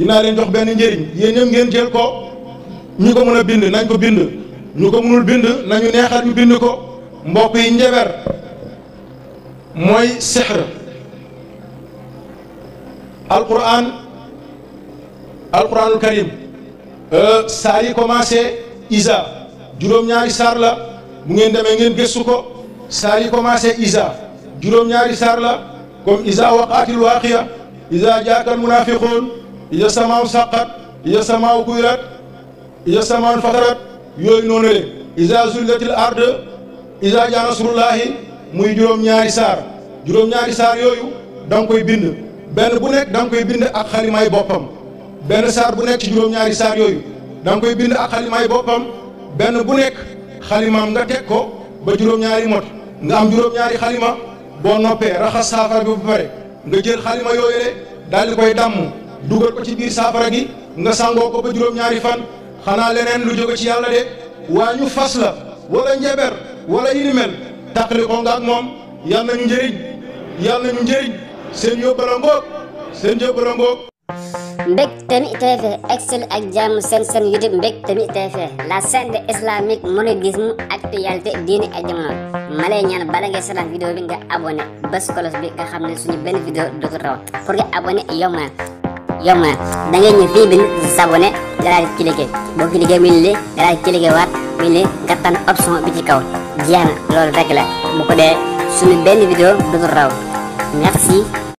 dinaa leen jox benn njëriñ yéen ñëpp ngeen jël ko ñu ko mën a bind nañ ko bind ñu ko mënul bind nañu neexal ñu bind ko mbokk yi njaber mooy sixr alquranul karim saar yi commencé isa juróom-ñaari saar la bu ngeen demee ngeen gëstu ko saar yi commencé isa juróom-ñaari saar la comme isa waqaatil waaqiya isa jaakal munafiqun isa samaaw saqat isa samaaw kuyrat isa samaaw fatarat yooyu noonu le isa zulzatil ard isa jaa nasrullahi muy juróom-ñaari saar yooyu da nga koy bind benn bu nekk da nga koy bind ak xalimaay boppam benn saar bu nekk ci juróom-ñaari saar yooyu da nga koy bind ak xalimaay boppam benn bu nekk xalimaam nga teg ko ba juróom-ñaari mot nga am juróom-ñaari xalima boo noppee raxas saafara bi ba pare nga jël xalima yooyu le daal di koy damm dugal ko ci biir saafara gi nga sangoo ko ba juróom-ñaari fan xanaa leneen lu jóge ci yàlla de waa ñu fas la wala njeber wala yi ni mel tàqali ko nga ak moom yal nañu njëriñ seen yóbbala ngoog Mbectemi TV excel ak jàmm seen YouTube Mbectemi TV la chaîne islamique mouridisme actualité diine ak jamono ma lay ñaan bala ngay seetaan vidéo bi nga abonné bés kolos bi nga xam ne suñu benn vidéo dootu raw pour nga abonné yomb na da ngay ñëw fii bind s'abonné nga daal di cliquer boo cliquer mi li nga daal di cliquer waat mi li nga tànn option bi ci kaw jeex na loolu rek la bu ko dee suñu benn vidéo dootu raw merci.